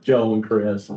Joe and Chris.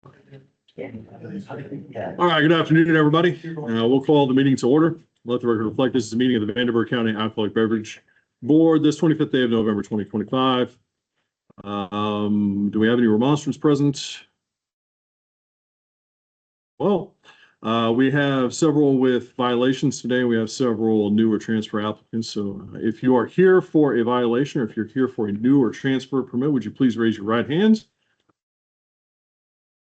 All right, good afternoon, everybody. We'll call the meeting to order. Let the record reflect this is a meeting of the Vanderburgh County Alcoholic Beverage Board this 25th day of November 2025. Do we have any remonstrance present? Well, we have several with violations today. We have several new or transfer applicants. So if you are here for a violation or if you're here for a new or transfer permit, would you please raise your right hands?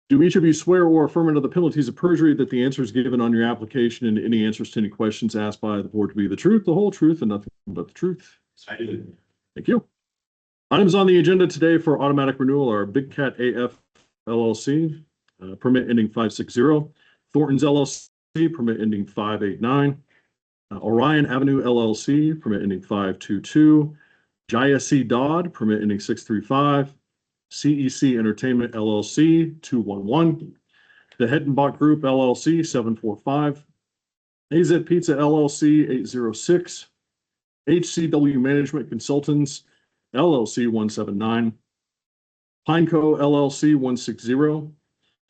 Do each of you swear or affirm under the penalties of perjury that the answers given on your application and any answers to any questions asked by the board to be the truth, the whole truth, and nothing but the truth? I do. Thank you. Items on the agenda today for automatic renewal are Big Cat AF LLC, permit ending 560, Thornton's LLC, permit ending 589, Orion Avenue LLC, permit ending 522, Jaya C. Dodd, permit ending 635, CEC Entertainment LLC 211, the Hettenbach Group LLC 745, AZ Pizza LLC 806, HCW Management Consultants LLC 179, Pineco LLC 160,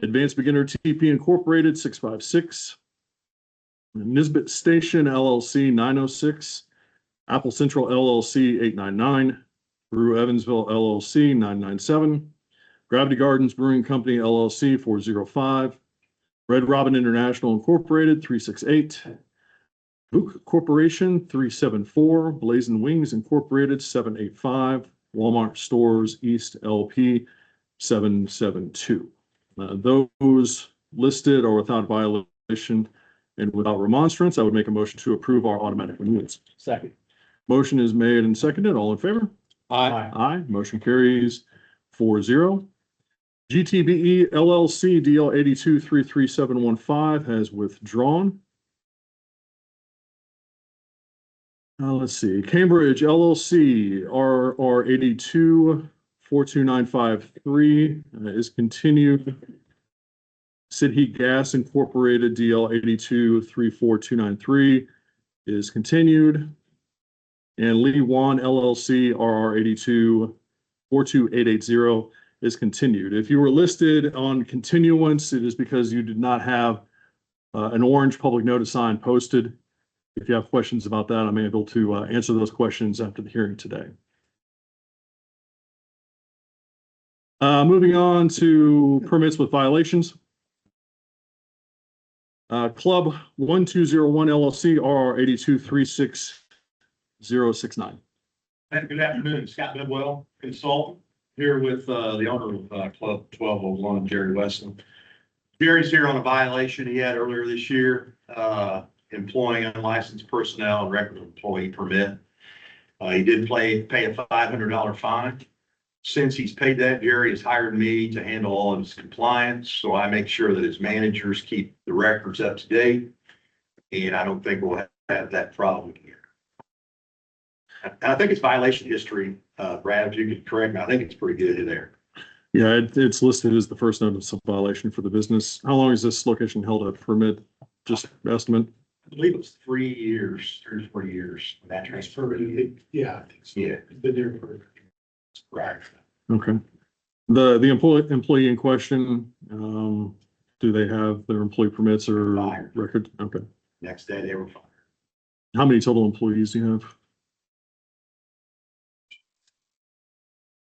Advanced Beginner TP Incorporated 656, Nisbet Station LLC 906, Apple Central LLC 899, Brew Evansville LLC 997, Gravity Gardens Brewing Company LLC 405, Red Robin International Incorporated 368, Book Corporation 374, Blazing Wings Incorporated 785, Walmart Stores East LP 772. Those listed are without violation and without remonstrance. I would make a motion to approve our automatic renewals. Second. Motion is made and seconded. All in favor? Aye. Aye. Motion carries 4-0. GTBE LLC DL 82-33715 has withdrawn. Let's see. Cambridge LLC RR 82-42953 is continued. Sid Heat Gas Incorporated DL 82-34293 is continued. And Lee Wan LLC RR 82-42880 is continued. If you were listed on continuance, it is because you did not have an orange public notice sign posted. If you have questions about that, I'm able to answer those questions after the hearing today. Moving on to permits with violations. Club 1201 LLC RR 82-36069. Good afternoon, Scott Bidwell, consultant, here with the owner of Club 1201, Jerry Weston. Jerry's here on a violation he had earlier this year, employing unlicensed personnel and record employee permit. He did pay a $500 fine. Since he's paid that, Jerry has hired me to handle all of his compliance, so I make sure that his managers keep the records up to date, and I don't think we'll have that problem here. I think it's violation history, Brad, if you could correct me, I think it's pretty good there. Yeah, it's listed as the first notice of violation for the business. How long has this location held a permit? Just estimate? I believe it was 3 years, 3 or 4 years. That transfer. Yeah, I think so. Yeah. It's been there for. Right. Okay. The employee in question, do they have their employee permits or Fired. record? Okay. Next day they were fired. How many total employees do you have?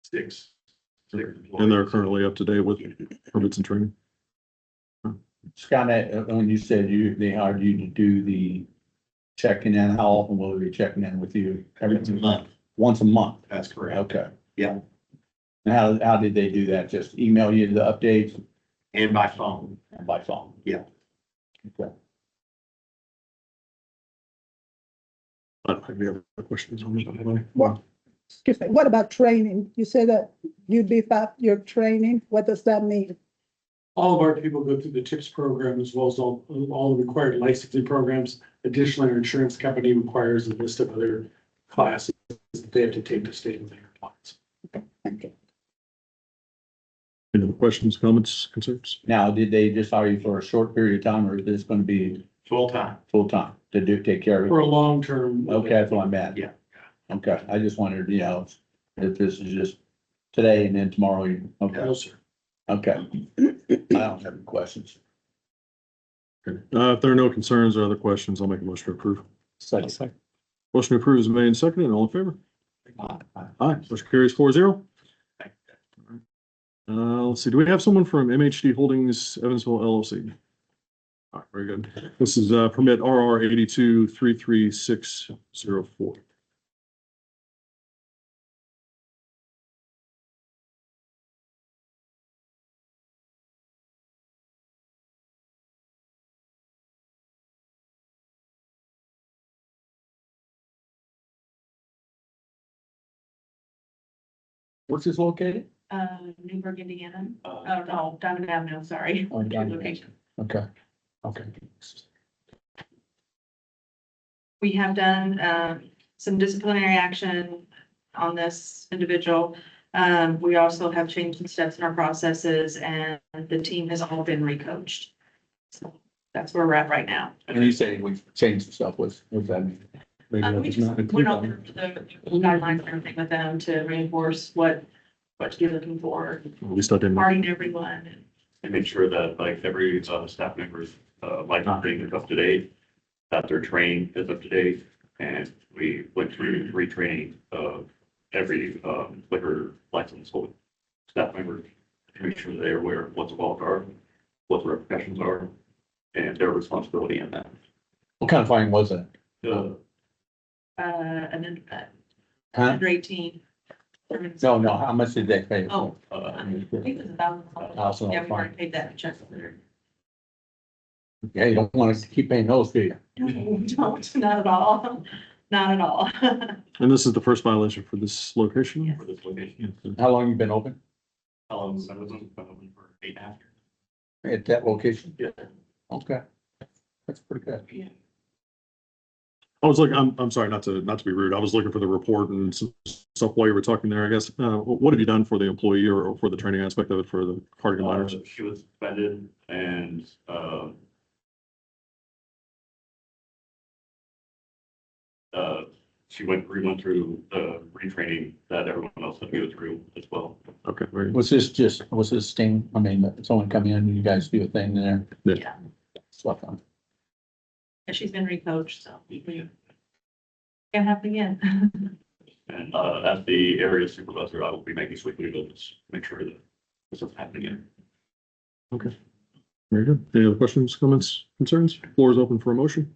6. And they're currently up to date with permits and training? Scott, when you said they hired you to do the checking in, how often will they be checking in with you? Every month. Once a month? That's correct. Okay. Yeah. And how did they do that? Just email you the updates And by phone. and by phone? Yeah. Okay. I don't have any other questions on this, by the way. What, excuse me, what about training? You said that you'd beef up your training. What does that mean? All of our people go through the TIPS program as well as all the required licensing programs. Additionally, our insurance company requires a list of other classes that they have to take to stay within compliance. Thank you. Any other questions, comments, concerns? Now, did they just hire you for a short period of time or is this going to be Full time. full time to take care of For it? a long term. Okay, that's what I meant. Yeah. Okay, I just wondered, if this is just today and then tomorrow, okay. No, sir. Okay. I don't have any questions. Okay. If there are no concerns or other questions, I'll make a motion to approve. Second. Motion to approve is made and seconded. All in favor? Aye. Aye. Motion carries 4-0. Let's see, do we have someone from MHD Holdings Evansville LLC? All right, very good. This is permit RR 82-33604. What's this located? Newburgh, Indiana. Oh, no, Diamond Avenue, sorry. Oh, Diamond Location. Okay. Okay. We have done, some disciplinary action on this individual. We also have changed some steps in our processes and the team has all been recoached. So that's where we're at right now. And you say we changed the stuff, what's that mean? Maybe that We does just not went include over them. the guidelines and everything with them to reinforce what you're looking for, At least I didn't. parting everyone. And make sure that like every staff member's licensing is up to date, that their training is up to date. And we went through retraining of every liquor license holder staff member to make sure they're aware of what's involved are, what the repercussions are, and their responsibility in that. What kind of fine was it? And then, Huh? under 18. No, how much did they pay? Oh, I think it's $1,000. $1,000 Yeah, we already fine. paid that check there. Yeah, you don't want to keep paying those, do you? No, we don't, not at all, not at all. And this is the first violation for this location? Yes. For this location. How long you been open I was open for 8.5 years. at that location? Yeah. Okay. That's pretty good. Yeah. I was looking, I'm sorry, not to be rude. I was looking for the report and some stuff while you were talking there, I guess. What have you done for the employee or for the training aspect of it for the cardigan minors? She was suspended and she went through the retraining that everyone else had to go through as well. Okay, very good. Was this sting? I mean, someone come in and you guys do a thing there? Yeah. Stuff on. And she's been recoached, so we can't happen again. And as the area supervisor, I will be making weekly visits, make sure that this is happening again. Okay. Very good. Any other questions, comments, concerns? Floor is open for a motion.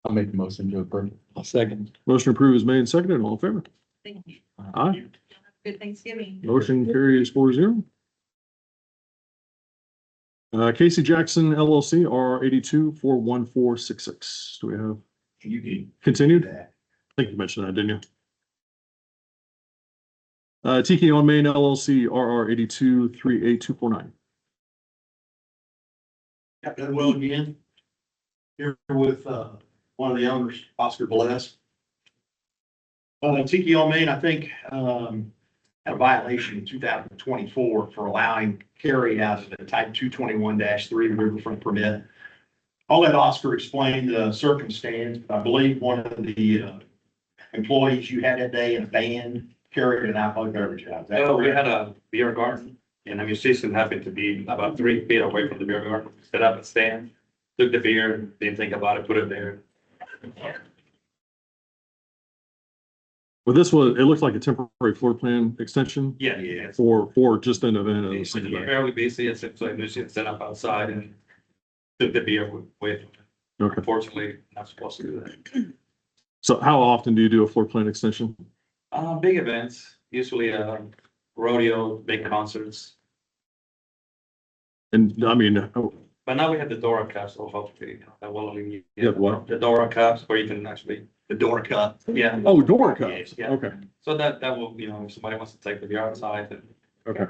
I'll make the motion to approve. I'll second. Motion approved is made and seconded. All in favor? Thank you. Aye. Good Thanksgiving. Motion carries 4-0. Casey Jackson LLC, R 82-41466. Do we have You can continued? do that. I think you mentioned that, didn't you? Tiki on Main LLC, RR 82-38249. Got that well again. Here with one of the owners, Oscar Bless. Tiki on Main, I think, had a violation in 2024 for allowing carry out of the type 221-3 riverfront permit. I'll let Oscar explain the circumstance. I believe one of the employees you had that day in a van carried an alcoholic beverage out. Is that Well, we correct? had a beer garden and the musician happened to be about 3 feet away from the beer garden, set up a stand, took the beer, didn't think about it, put it there. Well, this was, it looked like a temporary floor plan extension Yeah, yeah. for just an event. Of a It's single day. fairly busy, it's like musician set up outside and took the beer with, Okay. unfortunately, not supposed to do that. So how often do you do a floor plan extension? Big events, usually rodeo, big concerts, And I mean, oh, but now we have the Dora cups, so hopefully that will only. You have what? The Dora cups where you can actually, The door cut. yeah. oh, door cups. Yeah. Okay, So that will, if somebody wants to take the beer outside, then okay.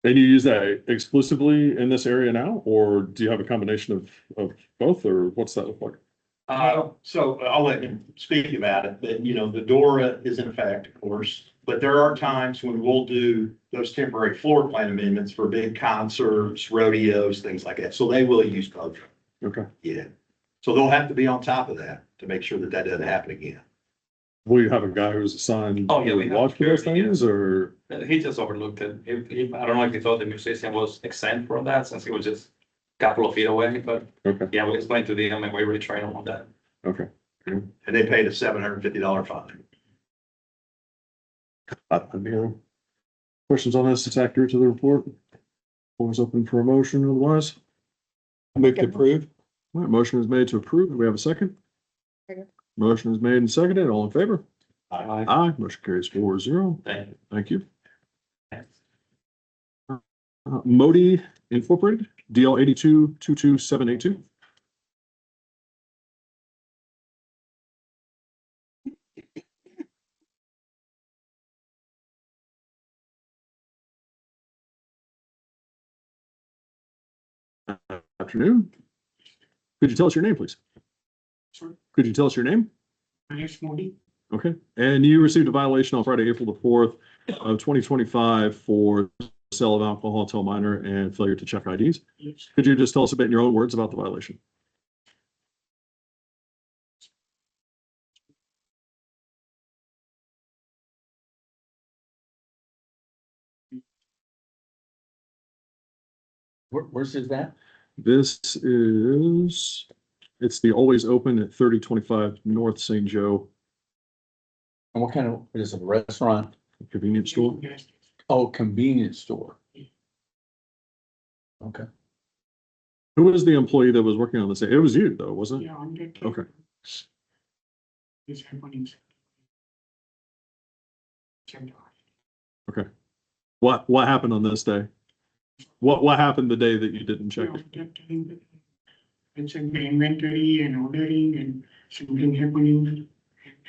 And you use that exclusively in this area now, or do you have a combination of both, or what's that look like? So I'll let him speak about it, but the DORA is in effect, of course. But there are times when we'll do those temporary floor plan amendments for big concerts, rodeos, things like that. So they will use both. Okay, Yeah. So they'll have to be on top of that to make sure that that doesn't happen again. will you have a guy who's assigned? Oh, yeah, to we have watch for those security, things, or? He just overlooked it. I don't know if he thought the musician was exempt from that since he was just a couple of feet away, but Okay, yeah, we explained to them and we really trained him on that. okay. And they paid a $750 fine. Questions on this? It's accurate to the report. Always open for a motion otherwise. Move to approve. All right, motion is made to approve. Do we have a second? Second. Motion is made and seconded. All in favor? Aye. Aye. Motion carries 4-0. Thank you. Thank you. Modi Incorporated, DL 82-22782. Afternoon. Could you tell us your name, please? Sorry. Could you tell us your name? Alex Modi. Okay, and you received a violation on Friday, April the 4th of 2025 for sale of alcohol to a minor and failure to check IDs. Yes. Could you just tell us a bit in your own words about the violation? Where's his at? This is, it's the Always Open at 3025 North St. Joe And what kind of, is it a restaurant? convenience store. Yes. Oh, convenience store. Okay. Who was the employee that was working on this? It was you though, wasn't it? Yeah, on that. Okay. It's happening. What happened on this day? What happened the day that you didn't check it? And check the inventory and ordering and something happening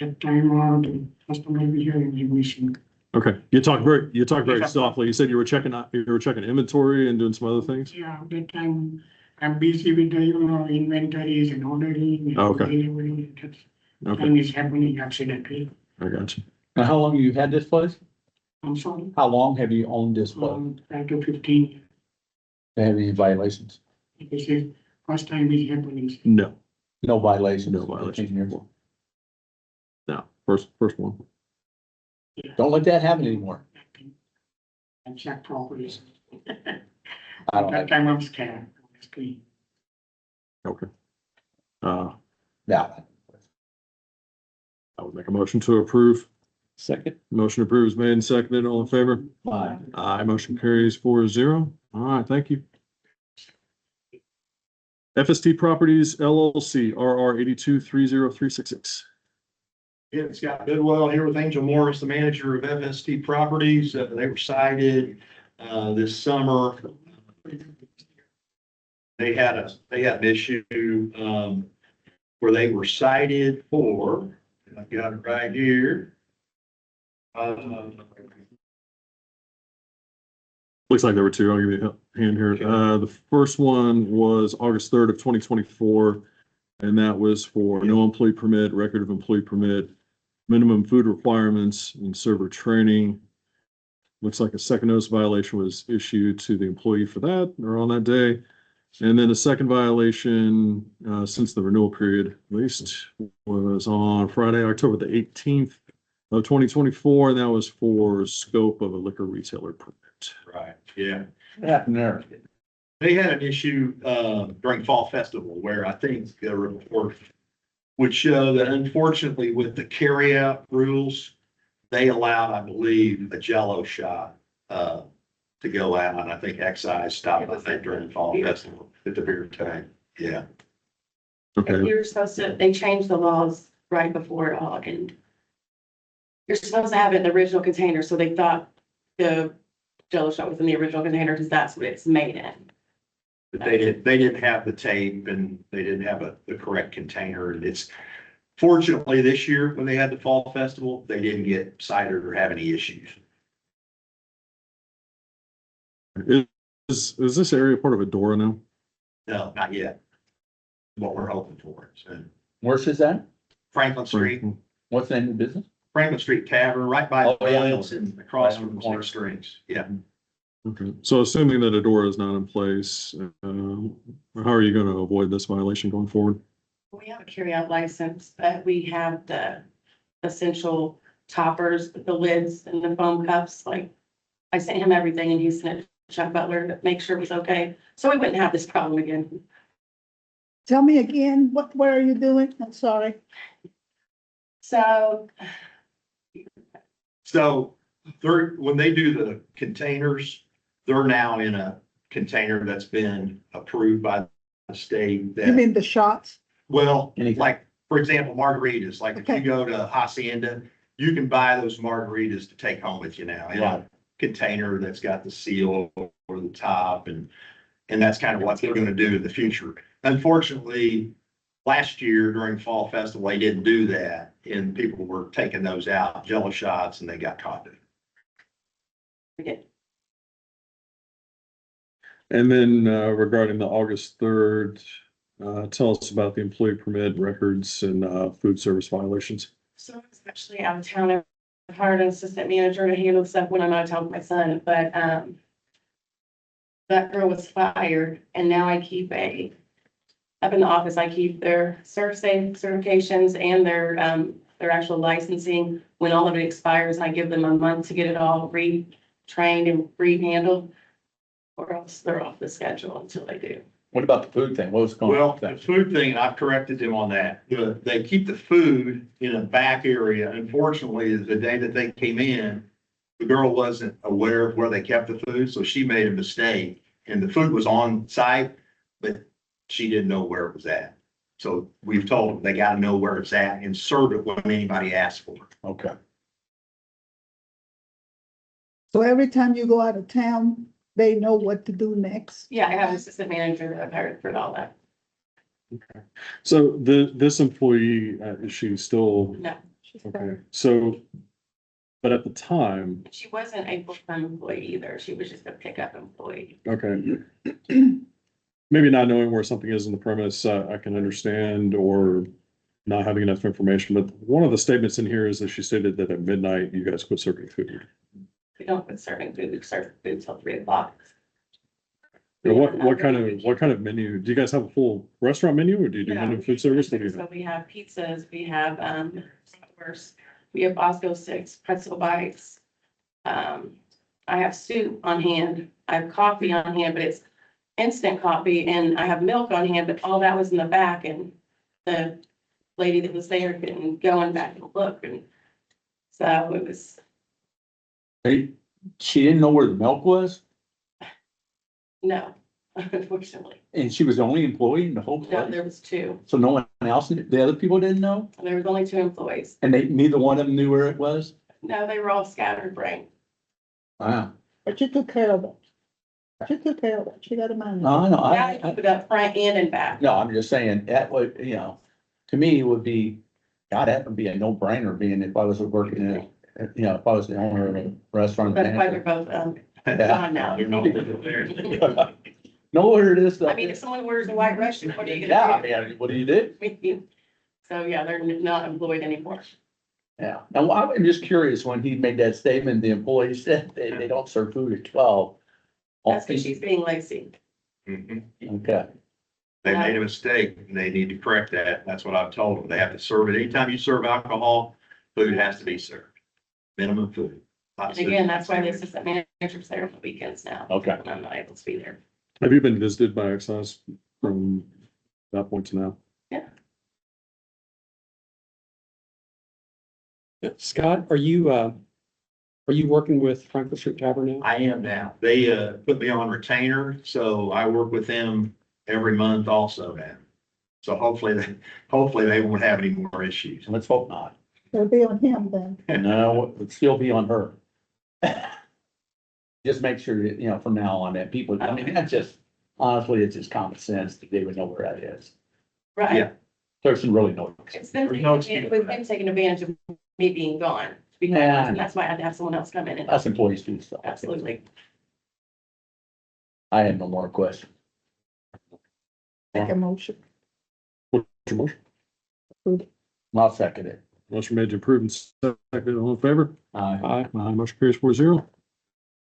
at time out and customer behavior and missing. Okay, you talk very Yes, softly. You said you were checking inventory and doing some other things? Yeah, that time I'm busy with the, inventories and ordering. And Okay. delivery. That Okay, time is happening accidentally. I got you. Now, how long have you had this place? I'm sorry. How long have you owned this place? 10 to 15, Have any violations? this is first time is happening. No, No violations. no violation. No, first one. Don't let that happen anymore. And check properly. I don't That have, time I'm scared, honestly. Okay. yeah. I would make a motion to approve. Second. Motion approved, made and seconded. All in favor? Aye. Aye, motion carries 4-0. All right, thank you. FST Properties LLC, RR 82-30366. Yeah, Scott Bidwell here with Angel Morris, the manager of FST Properties. They were cited this summer. They had an issue where they were cited for, and I've got it right here. Looks like there were two. I'll give you a hand here. The first one was August 3rd of 2024. And that was for no employee permit, record of employee permit, minimum food requirements and server training. Looks like a second notice violation was issued to the employee for that or on that day. And then the second violation, since the renewal period at least, was on Friday, October the 18th of 2024. And that was for scope of a liquor retailer permit. Right, yeah. What happened there? They had an issue during Fall Festival where I think the report would show that unfortunately with the carryout rules, they allowed, I believe, a Jell-O shot to go out. And I think excise stopped, I think, during Fall Festival at the beer tank. Yeah. Okay, You're supposed to, they changed the laws right before it all, and you're supposed to have it in the original container, so they thought the Jell-O shot was in the original container because that's what it's made in. But they didn't have the tape and they didn't have the correct container. And it's fortunately this year when they had the Fall Festival, they didn't get cited or have any issues. is this area part of Adora now? No, not yet. What we're hoping for. So Where's his at? Franklin Street, What's the name of the business? Franklin Street Tavern, right by Oh, the yeah. Bells and across Right on from the corner. Six Strings. Yeah. Okay, so assuming that Adora is not in place, how are you going to avoid this violation going forward? We have a carryout license, but we have the essential toppers, the lids and the foam cups, like I sent him everything and he sent it to Chuck Butler to make sure it was okay. So we wouldn't have this problem again. Tell me again, what are you doing? I'm sorry. So So when they do the containers, they're now in a container that's been approved by the state You that, mean the shots? well, Anything. like, for example, margaritas, like if you Okay. go to Hacienda, you can buy those margaritas to take home with you now in a Right. container that's got the seal over the top and that's kind of what they're gonna do in the future. Unfortunately, last year during Fall Festival, they didn't do that and people were taking those out, Jello shots, and they got caught doing it. we did. And then regarding the August 3rd, tell us about the employee permit records and food service violations. So I was actually out of town. I hired an assistant manager to handle stuff when I'm out of town with my son, but that girl was fired and now I keep up in the office, I keep their ServSafe certifications and their actual licensing. When all of it expires, I give them a month to get it all retrained and re-handled, or else they're off the schedule until they do. What about the food thing? What was going on Well, with the that? food thing, I've corrected them on that. They keep the food in a back area. Unfortunately, the day that they came in, the girl wasn't aware of where they kept the food, so she made a mistake. And the food was on site, but she didn't know where it was at. So we've told them they gotta know where it's at and serve it when anybody asks for it. Okay. So every time you go out of town, they know what to do next. Yeah, I have an assistant manager that I've hired for all that. So this employee, is she still, No, She's okay, fired. so, but at the time, she wasn't a full-time employee either. She was just a pickup employee. okay. Maybe not knowing where something is in the premise, I can understand, or not having enough information, but one of the statements in here is that she stated that at midnight, you guys quit serving food. We don't quit serving food. We serve food till 3:00. What kind of menu, do you guys have a full restaurant menu, or do you do No. menu food service? What do you So have? we have pizzas, we have, we have Bosco sticks, pretzel bites. I have soup on hand, I have coffee on hand, but it's instant coffee, and I have milk on hand, but all that was in the back, and the lady that was there couldn't go in back and look, and so it was, Hey, she didn't know where the milk was, no, unfortunately. and she was the only employee in the whole No, place. there was two, So no one else, the other people didn't know, there was only two employees. and neither one of them knew where it was? No, they were all scattered brain. Wow. But you took care of it. She took care of it. She got a man. No, I know, Yeah, I keep it up front and in back. no, I'm just saying, that would, to me, it would be, God, that would be a no-brainer, being if I was working in, if I was the owner of a restaurant. That's why they're both, gone now. They're no longer there. Know where it is, though. I mean, if someone wears a white Russian, what are you Yeah, gonna yeah, what do you do? do? So, yeah, they're not employed anymore. Yeah, now I'm just curious, when he made that statement, the employee said they don't serve food at 12. That's because she's being lazy. Mhm. Okay, They made a mistake and they need to correct that. That's what I've told them. They have to serve it. Anytime you serve alcohol, food has to be served. Minimum food. And again, that's why the assistant manager's there on the weekends now. okay. I'm not able to be there. Have you been visited by excise from that point to now? Scott, are you working with Franklin Street Tavern now? I am now. They put me on retainer, so I work with them every month also now. So hopefully they won't have any more issues. Let's hope not. It'll be on him then. No, it'd still be on her. Just make sure that, from now on, that people, I mean, that's just, honestly, it's just common sense that they would know where that is. Right. Yeah. Person really knows. It's them There's no taking, excuse we've for that. been taking advantage of me being gone. To be quite Yeah. honest, and that's why I had to have someone else come in and, Us employees do stuff. absolutely. I had no more questions. Make a motion. What's your motion? I'll second it. Motion made to approve and seconded, all in favor? Aye. Aye, motion carries 4-0.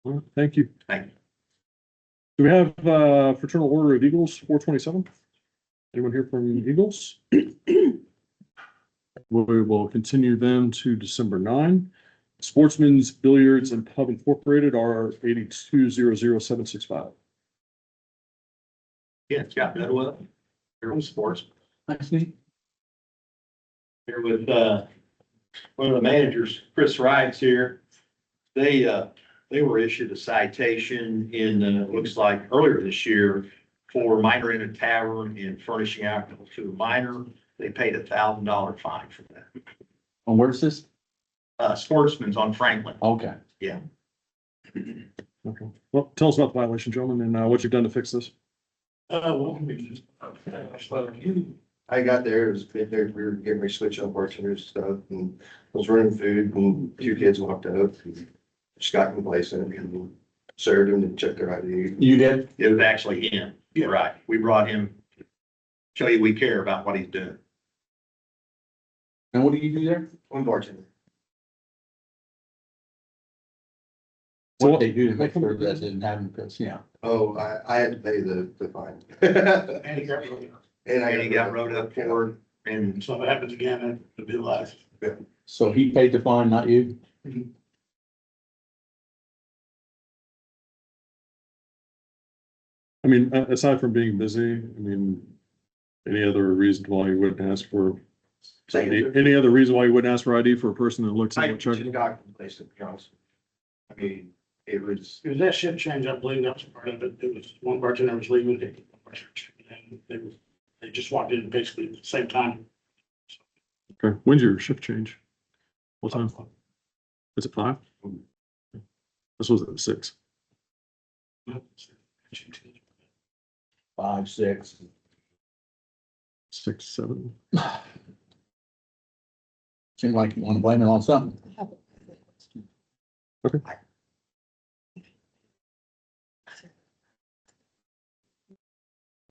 All right, thank you. Thank you. Do we have Fraternal Order of Eagles 427? Anyone here from Eagles? We will continue them to December 9. Sportsman's Billiards and Pub Incorporated are 82-00765. Yeah, Scott Bedwell, here with sports. Actually, Here with, one of the managers, Chris Wright's here. They were issued a citation in, looks like earlier this year for minor in a tavern and furnishing alcohol to a minor. They paid $1,000 fine for that. and where's this? Sportsman's on Franklin. Okay. Okay. Well, tell us about the violation, gentlemen, and what you've done to fix this. I got there, it was, we were getting ready to switch up bartenders and stuff, and was running food, and two kids walked up, and just got complacent, and served them and checked their ID. You did? It was actually him. You're right. We brought him, show you we care about what he's doing. And what do you do there? One bartender. What did they do to make sure that didn't happen? Because, yeah. Oh, I had to pay the fine. And he got rid of it. And he got wrote up for it, and So if it happens again, it'll be live. So he paid the fine, not you? I mean, aside from being busy, I mean, any other reason why you wouldn't ask for, any other reason why you wouldn't ask for ID for a person that looks I like just Chuck? got complacent, to be honest. I mean, it was, It was that shift change, I believe that was part of it. It was one bartender was leaving, and they just walked in basically at the same time. Okay, when's your shift change? What time? Is it 5? This was at 6. 5, 6. 6, 7. Seems like you want to blame it on something.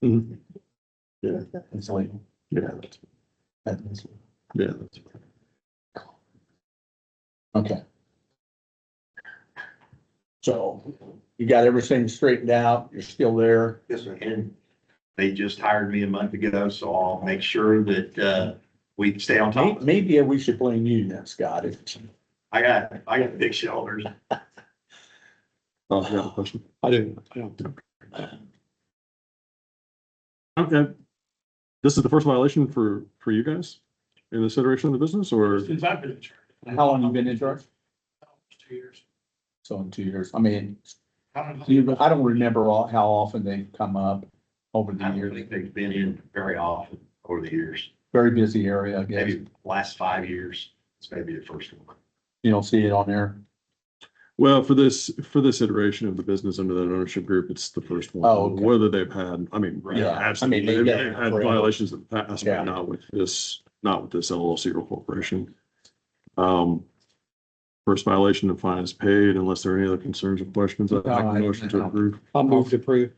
Mhm. Yeah, It's like, yeah, yeah. okay. So you got everything straightened out, you're still there. yes, sir. and they just hired me a month ago, so I'll make sure that, we stay on top. Maybe we should blame you then, Scott. I got big shoulders. Oh, I got a question. I do. Okay. This is the first violation for you guys in this iteration of the business, or? Since I've been in charge. How long you been in charge? 2 years. So in 2 years. I mean, I don't know. I don't remember how often they come up over I the don't years. think they've been in very often over the years. Very busy area, I guess. Maybe last 5 years, it's maybe the first one. You don't see it on there. Well, for this iteration of the business under that ownership group, it's the first one. Oh, okay. Whether they've had, I mean, Yeah, absolutely, I mean, they've they've got- had violations in the past, Yeah. but not with this LLC or corporation. First violation, the fine is paid unless there are any other concerns or questions. I'd make a motion to approve. I'll move to approve.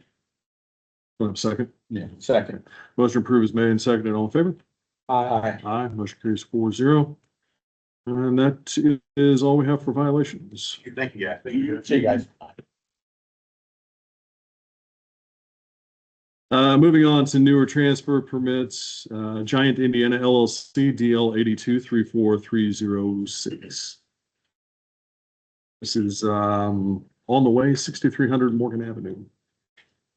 Second, Yeah, second. motion approved is made and seconded. All in favor? Aye. Aye, motion carries 4-0. And that is all we have for violations. Thank you, guys. Thank you. See you guys. Moving on to newer transfer permits, Giant Indiana LLC DL 82-34306. This is, on the way, 6300 Morgan Avenue,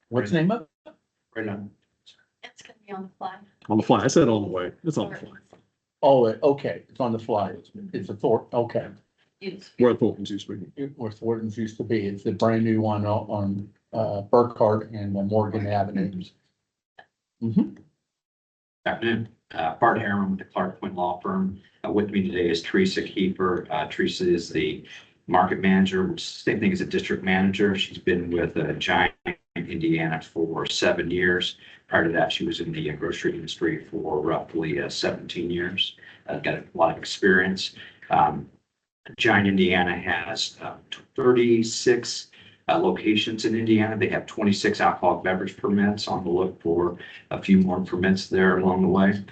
What's the name of it? Right now. It's gonna be on the fly. on the fly. I said on the way. It's on the fly. Oh, okay, it's on the fly. It's a okay. Where Thornton's used to be. Where Thornton's used to be. It's the brand new one on Burkhart and Morgan Avenue. Mhm. Afternoon, Bart Harriman with the Clark Quinn Law Firm. With me today is Teresa Kiefer. Teresa is the market manager, which is the same thing as a district manager. She's been with Giant Indiana for 7 years. Prior to that, she was in the grocery industry for roughly 17 years. Got a lot of experience. Giant Indiana has 36 locations in Indiana. They have 26 alcoholic beverage permits. On the look for a few more permits there along the way.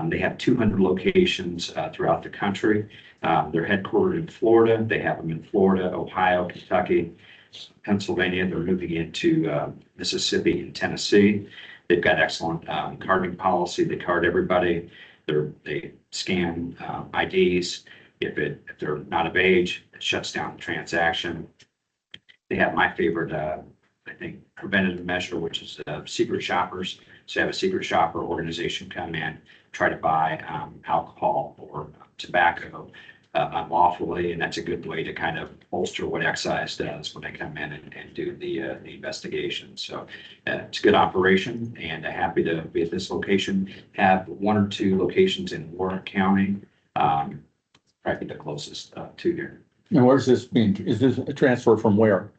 They have 200 locations throughout the country. They're headquartered in Florida. They have them in Florida, Ohio, Kentucky, Pennsylvania. They're moving into Mississippi and Tennessee. They've got excellent carding policy. They card everybody. they scan IDs. If they're not of age, it shuts down the transaction. They have my favorite, I think, preventative measure, which is secret shoppers. So have a secret shopper organization come in, try to buy alcohol or tobacco unlawfully, and that's a good way to kind of bolster what excise does when they come in and do the investigation. So it's a good operation, and happy to be at this location. Have 1 or 2 locations in Warren County, probably the closest to here. And where's this being, is this a transfer from where?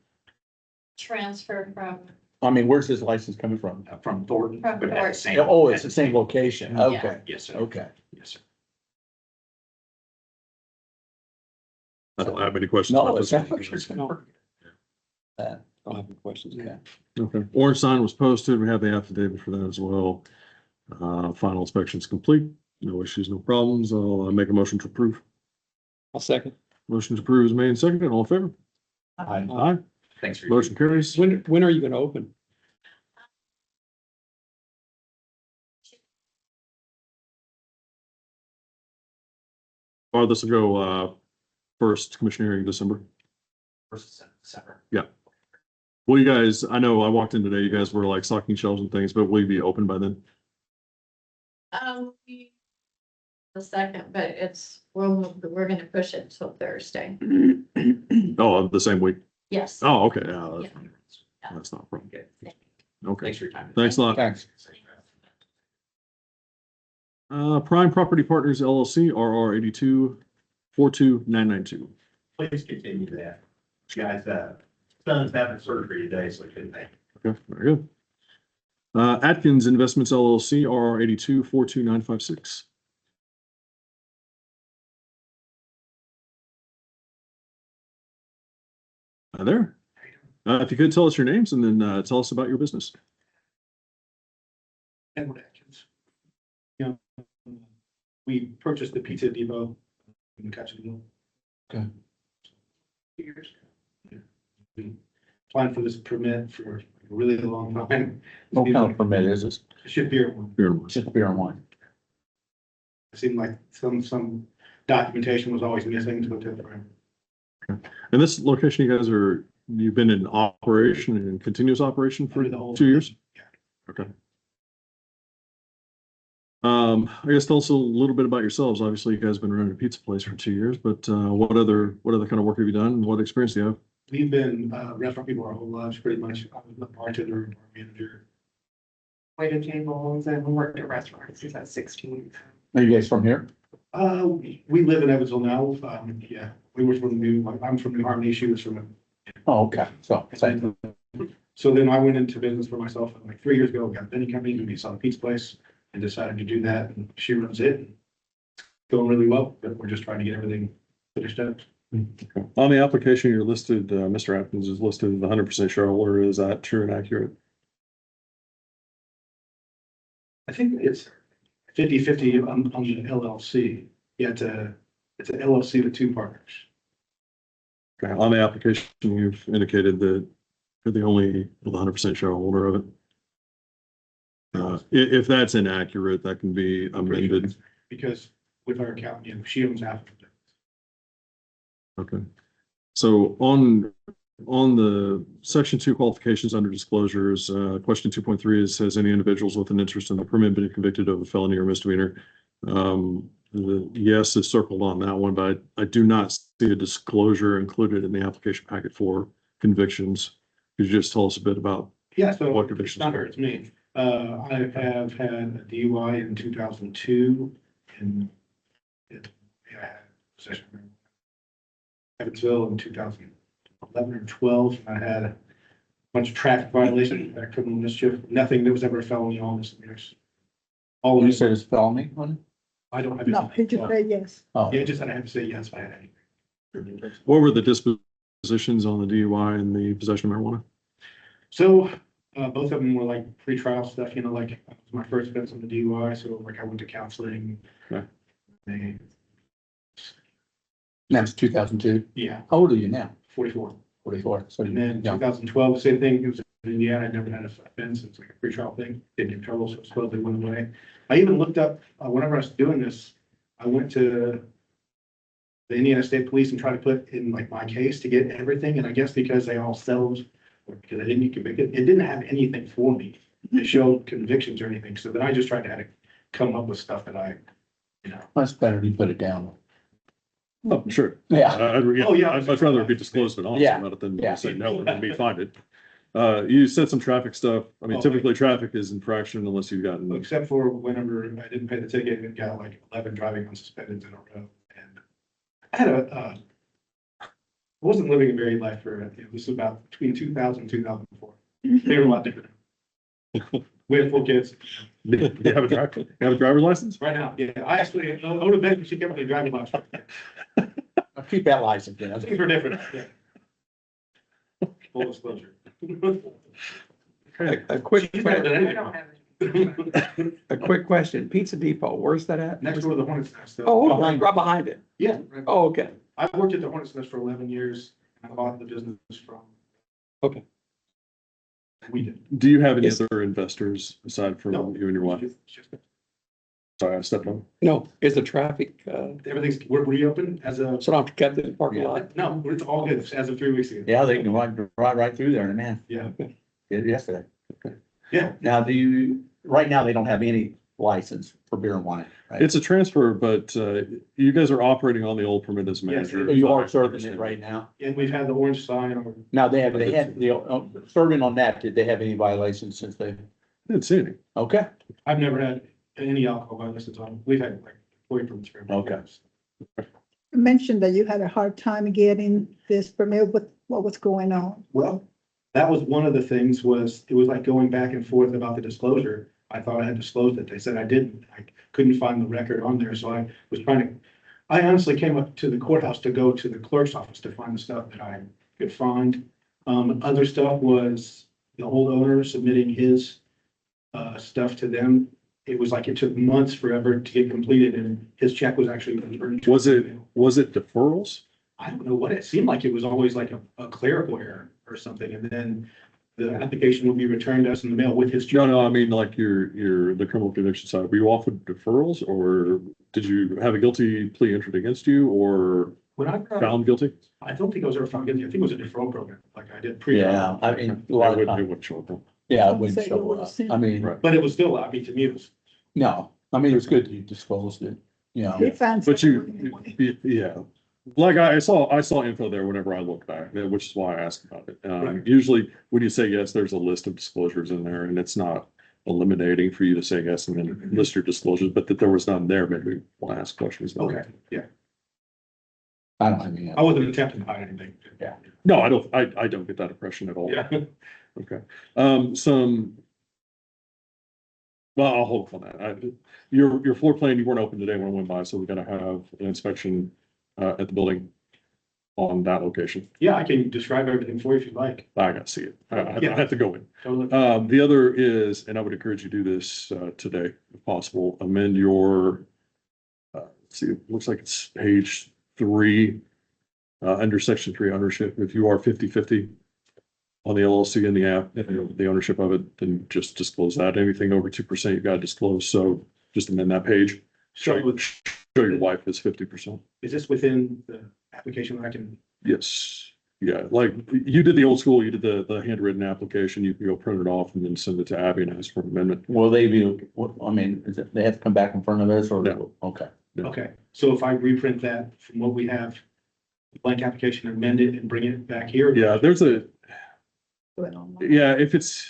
Transfer from, I mean, where's this license coming from? From Thornton. From but at the Thornton. same- Oh, it's the same location. Yeah. Okay, Yes, sir. okay. Yes, sir. I don't have any questions. No, about it's this. not. I don't have any questions. Okay. Okay, orange sign was posted. We have the affidavit for that as well. Final inspection's complete. No issues, no problems. I'll make a motion to approve. I'll second. Motion to approve is made and seconded. All in favor? Aye. Thanks for your. Motion carries. When are you gonna open? This will go, first commission hearing in December. First December. Well, you guys, I know I walked in today, you guys were like stocking shelves and things, but will you be open by then? the second, but we're gonna push it until Thursday. Oh, of the same week? Yes. Oh, okay, yeah, Yeah. that's not a problem. Okay. Okay, Thanks for your time. thanks a lot. Thanks. Prime Property Partners LLC, RR 82 Please continue that. Guys, son's having surgery today, so I couldn't make it. Okay, very good. Atkins Investments LLC, RR 82 Hi there. If you could tell us your names and then tell us about your business. Edward Atkins. Yeah, we purchased the Pizza Depot in Cotchville. Okay. Years. Yeah. We applied for this permit for a really long time. What kind of permit is this? Ship beer one. Here. Just beer and wine. It seemed like some documentation was always missing to the program. And this location, you've been in operation and continuous operation for Under the whole- 2 years? Yeah. Okay. I guess tell us a little bit about yourselves. Obviously, you guys have been running a pizza place for 2 years, but what other kind of work have you done? What experience do you have? We've been restaurant people our whole lives, pretty much. I was a bartender, bar manager. Waited tables and worked at restaurants since I was 16. Are you guys from here? We live in Evansville now. Yeah, we were from I'm from New Harmony. She was from. Oh, okay. So, same. So then I went into business for myself like 3 years ago. Got a vending company, and we saw a pizza place and decided to do that. And she runs it. It's going really well, but we're just trying to get everything finished up. Okay. On the application, you're listed, Mr. Atkins is listed as 100% shareholder. Is that true and accurate? I think it's 50/50 on the LLC. Yeah, it's an LLC with 2 partners. Okay. On the application, you've indicated that you're the only 100% shareholder of it. If that's inaccurate, that can be amended. Because with our account, she owns half of it. Okay. So on the section 2 qualifications under disclosures, question 2.3 is, has any individuals with an interest in the permit been convicted of a felony or misdemeanor? The yes is circled on that one, but I do not see a disclosure included in the application packet for convictions. Could you just tell us a bit about? Yeah, so What it's convictions? not her, it's me. I have had a DUI in 2002 and I had possession of Evansville in 2011 or 12. I had a bunch of traffic violations, criminal mischief, nothing that was ever a felony, all misdemeanors. All of You this, said it's felony on I don't have. No, he just said yes. Oh, Yeah, just, I have to say yes if I had any. What were the dispositions on the DUI and the possession of marijuana? So, both of them were like pre-trial stuff, like it was my first offense on the DUI, so like I went to counseling. Okay. They, that's 2002. yeah, How old are you now? 44. 44. So And then yeah. 2012, same thing, it was a in Indiana, I never had a offense. It's like a pretrial thing, didn't get in trouble, so it supposedly went away. I even looked up, whenever I was doing this, I went to the Indiana State Police and tried to put in like my case to get everything, and I guess because they all settled, or because I didn't get convicted, it didn't have anything for me. It showed convictions or anything, so then I just tried to come up with stuff that I, you know. That's better you put it down. Oh, sure. Yeah. Oh, yeah. I'd rather it be disclosed and honest Yeah. about it than Yeah. say no and me find it. You said some traffic stuff. I mean, Oh, typically traffic is infraction unless you've gotten, Except for whenever I didn't pay the ticket and got like 11 driving unsuspended in a row. And I had I wasn't living a very life for it. It was about between 2000 and 2004. They were a lot different. We had 4 kids. you have a driver's license? Right now, yeah, I actually, I would have been, she kept me driving license. I'll keep that license then. Things were different, yeah. Full disclosure. A quick, She's never done I anything don't wrong. have it. a quick question. Pizza Depot, where's that at? Next door to the Hornet's Nest. Oh, right behind it. Yeah. Oh, okay. I worked at the Hornet's Nest for 11 years. And I bought the business from. Okay. We did. Do you have any Yes. other investors aside from No. you and your wife? Sorry, I stepped on. No, is the traffic, We're reopened as of, so I don't have to cut the parking lot? no, it's all good as of 3 weeks ago. Yeah, they can ride right through there, man. Yeah, Did yesterday. yeah. Now, right now, they don't have any license for beer and wine, right? It's a transfer, but you guys are operating on the old permit as Yes, manager. So you are serving it right now. And we've had the orange sign or Now, they had, serving on that, did they have any violations since they, Didn't see any. okay, I've never had any alcohol violations on. We've had like boyfriends for. Okay. You mentioned that you had a hard time getting this permit. What was going on? Well, that was one of the things it was like going back and forth about the disclosure. I thought I had disclosed it. They said I didn't. I couldn't find the record on there, so I was I honestly came up to the courthouse to go to the clerk's office to find the stuff that I could find. Other stuff was the old owner submitting his stuff to them. It was like it took months forever to get completed and his check was actually returned. Was it deferrals? I don't know what it seemed like. It was always like a clerical error or something. And then the application would be returned to us in the mail with his check. No, I mean, like the criminal conviction side. Were you offered deferrals or did you have a guilty plea entered against you or When I, found guilty? I don't think I was ever found guilty. I think it was a deferral program, like I did pre. yeah, I mean, a It lot of wouldn't, it times, wouldn't show up. yeah, it wouldn't Say you show would've up. seen I mean, Right. But it was still, I mean, to me, it was. no, I mean, it's good you disclosed it, you know. He found But someone anyway. yeah, like I saw info there whenever I looked back, which is why I asked about it. Right. Usually when you say yes, there's a list of disclosures in there and it's not eliminating for you to say yes and then list your disclosures, but that there was none there, maybe we want to ask questions. Okay, yeah. I don't, I mean, I wasn't attempting to hide anything. Yeah. No, I don't get that impression at all. Yeah. Okay, well, I'll hold on that. Your floor plan, you weren't open today when I went by, so we gotta have an inspection at the building on that location. Yeah, I can describe everything for you if you'd like. I gotta see it. I Yeah. have to go in. Totally. The other is, and I would encourage you to do this today, if possible, amend your, let's see, it looks like it's page 3, under section 3 ownership. If you are 50/50 on the LLC and the app, the ownership of it, then just disclose that. Anything over 2%, you've got to disclose. So just amend that page. Show your wife is 50%. Is this within the application that I can? Yes. Yeah, like you did the old school, you did the handwritten application, you can go print it off and then send it to Abby and ask for an amendment. will they be, I mean, they have to come back in front of us or? No. Okay, Yeah. Okay, so if I reprint that from what we have, blank application, amend it and bring it back here? Yeah, there's Do it online. yeah, if it's,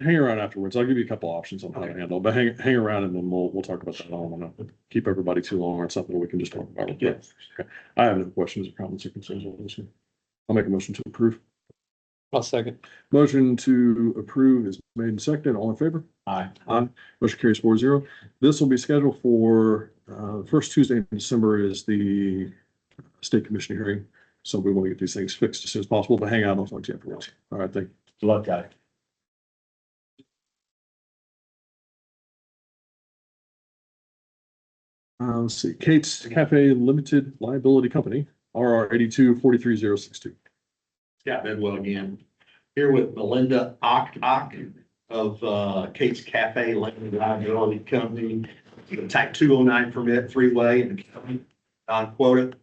hang around afterwards. I'll give you a couple options on how to Okay. handle, it, but hang around and then we'll talk about that. I don't want to keep everybody too long on something we can just talk about. real quick. Yeah. I have no questions or comments or concerns on this one. I'll make a motion to approve. I'll second. Motion to approve is made and seconded. All in favor? aye, Motion carries 4-0. This will be scheduled for, first Tuesday in December is the state commission hearing. So we want to get these things fixed as soon as possible, but hang out. I'll talk to you afterwards. All right, thank you. good luck, guy. Let's see, Kate's Cafe Limited Liability Company, RR 82 43062. Scott Bedwell again. Here with Melinda Ock of Kate's Cafe Limited Liability Company. Type 209 permit, freeway and county, non-quota.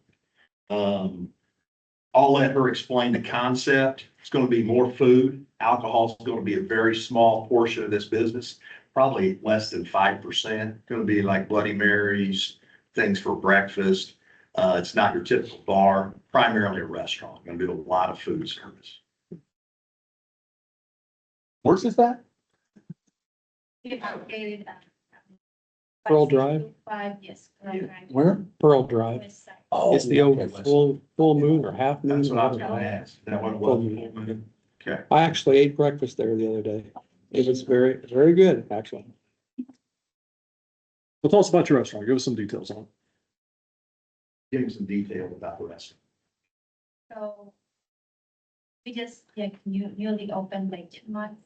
I'll let her explain the concept. It's going to be more food. Alcohol is going to be a very small portion of this business, probably less than 5%. Going to be like Bloody Marys, things for breakfast. It's not your typical bar, primarily a restaurant. Going to do a lot of food service. Where's this at? Pearl Drive? Yes. Pearl Drive. Where? Pearl Drive. West side. Oh, It's the old okay. full moon or half moon. That's what I was whatever. going to ask. Is that what it Full was? moon. Okay. I actually ate breakfast there the other day. It was very good, actually. Well, tell us about your restaurant. Give us some details on it. Give me some detail about the rest. So we just like newly opened like 2 months.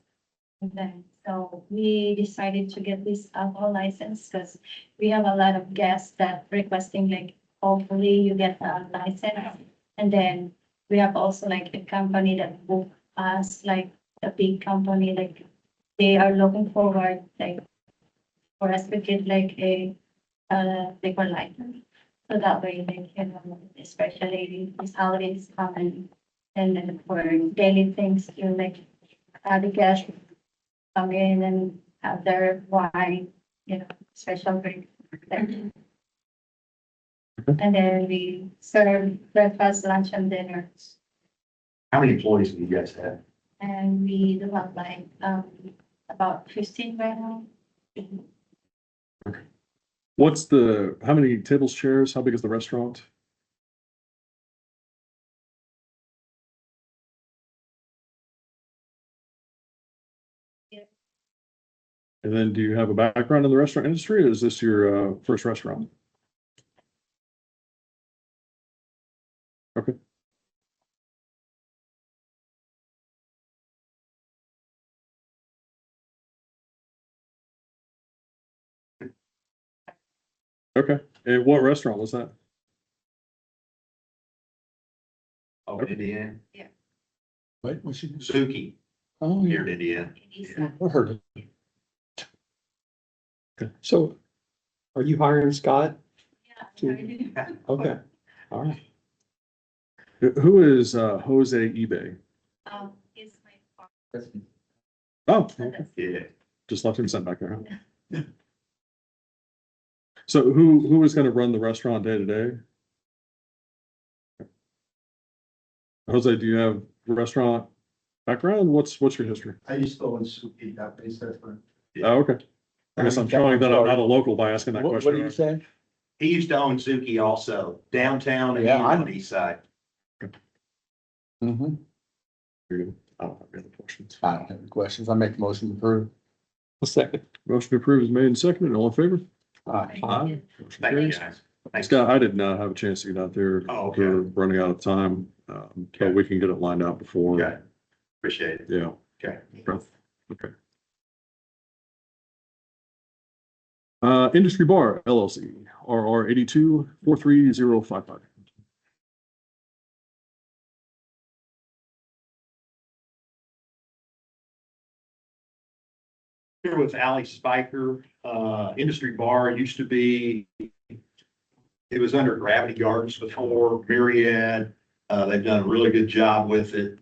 And then, so we decided to get this alcohol license because we have a lot of guests that requesting like, hopefully you get a license. And then we have also like a company that book us, like a big company, like they are looking forward like for us to get like a liquor license. So that way, like, you know, especially these holidays come and then for daily things, you like, the guests come in and have their wine, you know, special drink. And then we serve breakfast, lunch and dinner. How many employees do you guys have? And we do have like, about 15 right now. How many tables, chairs? How big is the restaurant? Yeah. And then do you have a background in the restaurant industry, or is this your first restaurant? Okay. Okay. And what restaurant was that? Oh, Indiana, What was she? Suki, Oh, here yeah. in Indiana. I heard it. So are you hiring Scott? Yeah, I do. Okay, all right. Who is Jose eBay? Is my Oh, partner. okay. Yeah. Just left him sent back there, huh? So who is gonna run the restaurant day to day? Jose, do you have restaurant background? What's your history? I used to own Suki, that place, that's fine. Oh, okay. I guess I'm showing that I'm not a local by asking that What question. did you say? He used to own Suki also, downtown and Yeah, I on know. the east side. Mm-hmm. Very good. I don't have any other questions. I don't have any questions. I make the motion to approve. A second. Motion approved is made and seconded. All in favor? Aye. Aye. Motion Thank you, carries. guys. Thanks. Scott, I did not have a chance to get out there. Oh, okay. We're running out of time, but we can get it lined out before. Okay, appreciate it. Yeah. Okay. Okay. Industry Bar LLC, RR 82-43055. Here with Ali Spiker, Industry Bar used to be, it was under Gravity Gardens before, Myriad. They've done a really good job with it.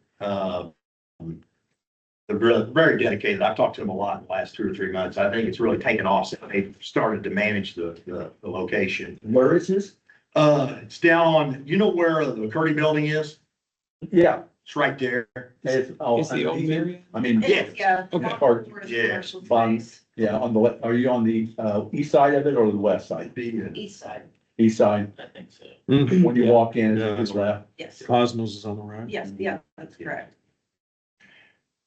They're very dedicated. I've talked to them a lot in the last 2 or 3 months. I think it's really taken off. So they've started to manage the location. Where is this? It's down on, you know where the McCurdy building is? Yeah. It's right there. It's, oh, Is the old Marriott? I mean, Yeah. Yeah. Okay. Part- Yeah. Bonds. yeah, on the, are you on the, east side of it or the west side? East side, East side. I think so. When you Yeah. walk in, Yeah, it's left. yes, Cosmos is on the right. yes, yeah, that's correct.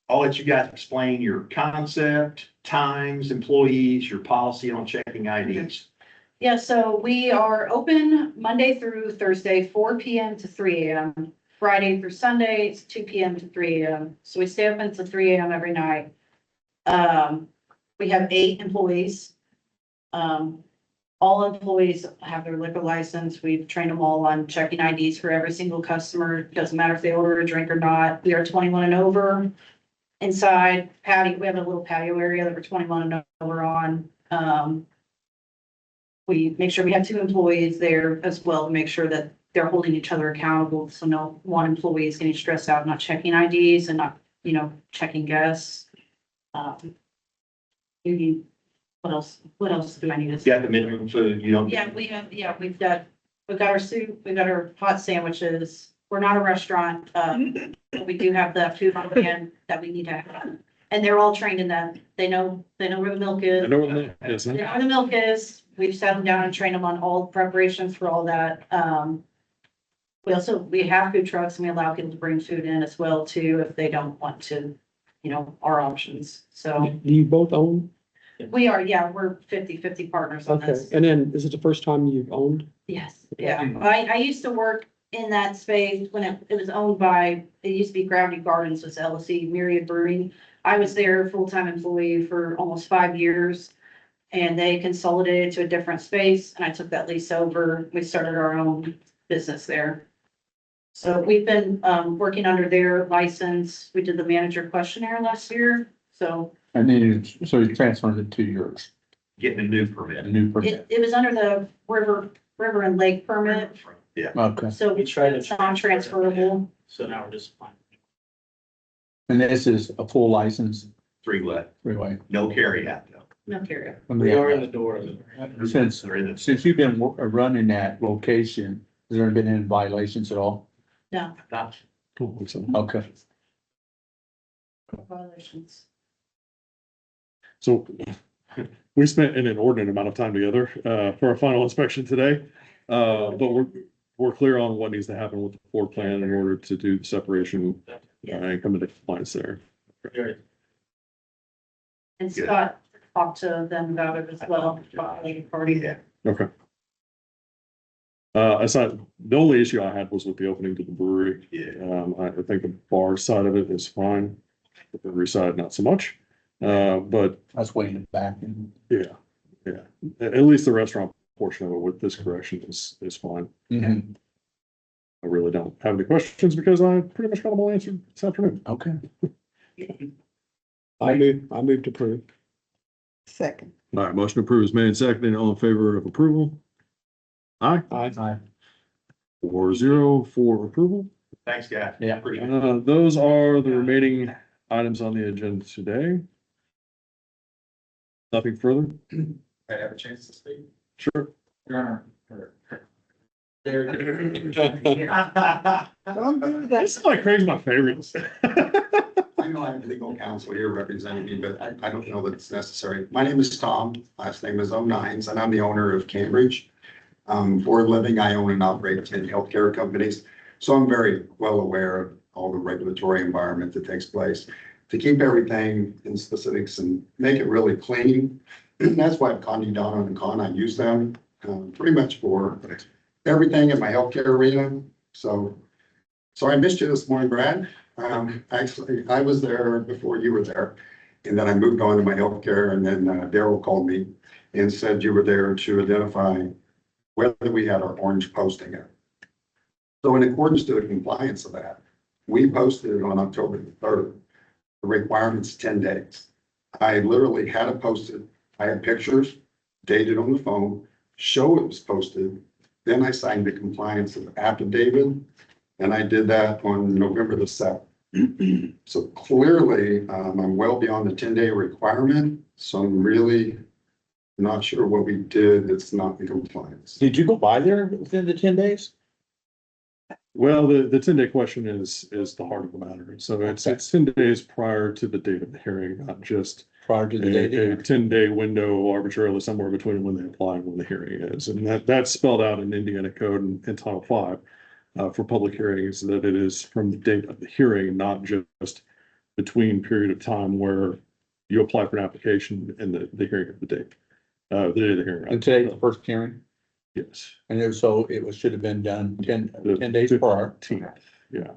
I'll let you guys explain your concept, times, employees, your policy on checking IDs. Yeah, so we are open Monday through Thursday, 4 PM to 3 AM. Friday through Sunday, it's 2 PM to 3 AM. So we stay open until 3 AM every night. We have 8 employees. all employees have their liquor license. We've trained them all on checking IDs for every single customer. Doesn't matter if they order a drink or not. We are 21 and over. Inside patio, we have a little patio area that we're 21 and over on. We make sure we have 2 employees there as well to make sure that they're holding each other accountable. So no one employee is getting stressed out, not checking IDs and not, checking guests. Maybe, what else do I need to You say? got the minimum food, you don't. Yeah, we've got our soup, we've got our hot sandwiches. We're not a restaurant, but we do have the food on hand that we need to have. And they're all trained in that. They know where the milk is. I know what that is, They huh? know where the milk is. We've sat them down and trained them on all preparations for all that. We have food trucks and we allow people to bring food in as well too, if they don't want to, our options. So Do you both own? we are, we're 50/50 partners on Okay, this. and then is it the first time you've owned? Yes, yeah. I used to work in that space when it was owned by, it used to be Gravity Gardens, was LLC, Myriad Brewing. I was their full-time employee for almost 5 years. And they consolidated to a different space and I took that lease over. We started our own business there. So we've been, working under their license. We did the manager questionnaire last year, so. And then so you transferred it to yours, Getting a new a permit. new permit. It was under the river and lake permit, Okay, so it's non-transferable. So now we're just fine. and this is a full license, 3-way, three-way. no carry out though. No carry. We are in the door of it. Since, They're in the- since you've been running that location, has there been any violations at all? No Cool, so. Okay. violations. So we spent an inordinate amount of time together for our final inspection today. But we're clear on what needs to happen with the floor plan in order to do the separation and come into compliance there. And Scott talked to them about it as well. Party. Yeah. Okay. Aside, the only issue I had was with the opening to the brewery. Yeah. I think the bar side of it is fine. The brewery side, not so much. But That's way in the back and. yeah, at least the restaurant portion of it with this correction is fine. Mhm. I really don't have any questions because I pretty much got them all answered this afternoon. Okay. I move to approve. Second. All right, motion approved is made and seconded. All in favor of approval? Aye, Aye. 4-0 for approval. Thanks, guys. Yeah. Appreciate it. Those are the remaining items on the agenda today. Nothing further? I have a chance to speak. Sure. Your Honor. Don't do that. This is like Craig's my favorite. I know I'm legal counsel here representing me, but I don't know that it's necessary. My name is Tom, last name is O'Nines, and I'm the owner of Cambridge. For a living, I own and operate 10 healthcare companies, so I'm very well aware of all the regulatory environment that takes place. To keep everything in specifics and make it really clean, that's why Condi, Donna, and Con, I use them pretty much for everything in my healthcare arena. So I missed you this morning, Brad. Actually, I was there before you were there. And then I moved on to my healthcare and then Daryl called me and said you were there to identify whether we had our orange posting it. So in accordance to the compliance of that, we posted it on October the 3rd. The requirement's 10 days. I literally had it posted. I had pictures dated on the phone, show it was posted. Then I signed the compliance affidavit. And I did that on November the 7th. So clearly, I'm well beyond the 10-day requirement. So I'm really not sure what we did that's not in compliance. Did you go by there within the 10 days? Well, the 10-day question is the heart of the matter. So it's 10 days prior to the date of the hearing, not just Prior to the date? a 10-day window arbitrarily somewhere between when they apply and when the hearing is. And that's spelled out in Indiana code in Title V for public hearings, that it is from the date of the hearing, not just between period of time where you apply for an application and the hearing of the date. The day of the hearing. And today's the first hearing? Yes. And it should have been done 10 days prior. 15th, yeah.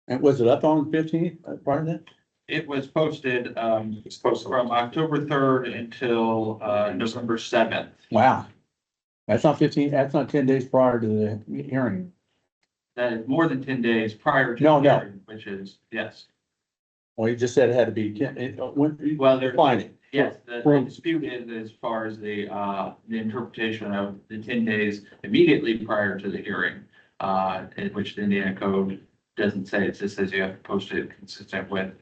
And was it up on 15th prior to that? It was posted, from October 3rd until, November 7th. Wow. That's not 15, that's not 10 days prior to the hearing. That is more than 10 days prior to. No, the no. hearing, Which is, yes. Well, you just said it had to be 10, Well, there's. define it. Yes, the dispute is as far as the interpretation of the 10 days immediately prior to the hearing. In which the Indiana code doesn't say, it just says you have to post it consistent with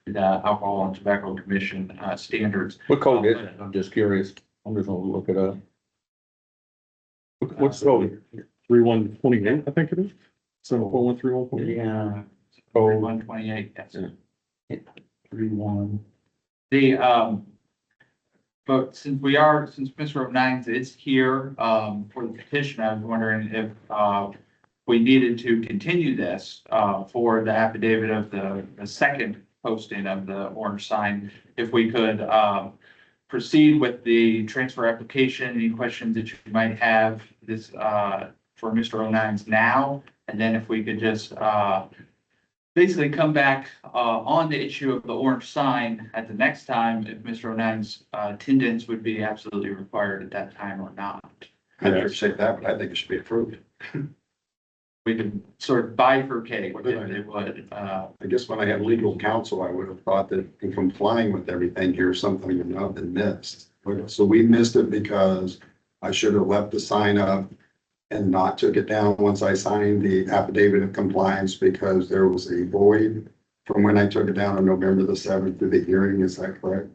the Alcohol and Tobacco Commission standards. What code is it? I'm just curious. I'm just gonna look it up. What's the code? 3128, I think it is. 7.131. Yeah. Code 128, yes. Yeah. 3-1. The, but since Mr. O'Nines is here, for the petition, I was wondering if, we needed to continue this, for the affidavit of the second posting of the orange sign, if we could, proceed with the transfer application, any questions that you might have this, for Mr. O'Nines now, and then if we could just, basically come back on the issue of the orange sign at the next time, if Mr. O'Nine's attendance would be absolutely required at that time or not. I appreciate that, but I think it should be approved. We could sort of bifurcate if they would. I guess when I had legal counsel, I would have thought that in complying with everything here, something would not have been missed. So we missed it because I should have left the sign up and not took it down once I signed the affidavit of compliance because there was a void from when I took it down on November the 7th to the hearing. Is that correct?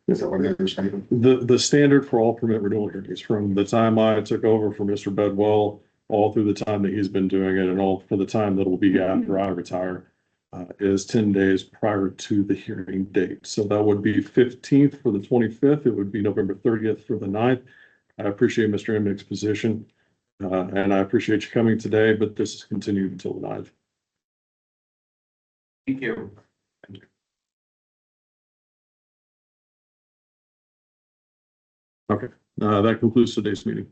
Is that what I understand? The standard for all permit renewal hearings from the time I took over for Mr. Bedwell, all through the time that he's been doing it and all for the time that will be after I retire, is 10 days prior to the hearing date. So that would be 15th for the 25th. It would be November 30th for the 9th. I appreciate Mr. Emick's position. And I appreciate you coming today, but this is continued until the 9th. Thank you. Okay, that concludes today's meeting.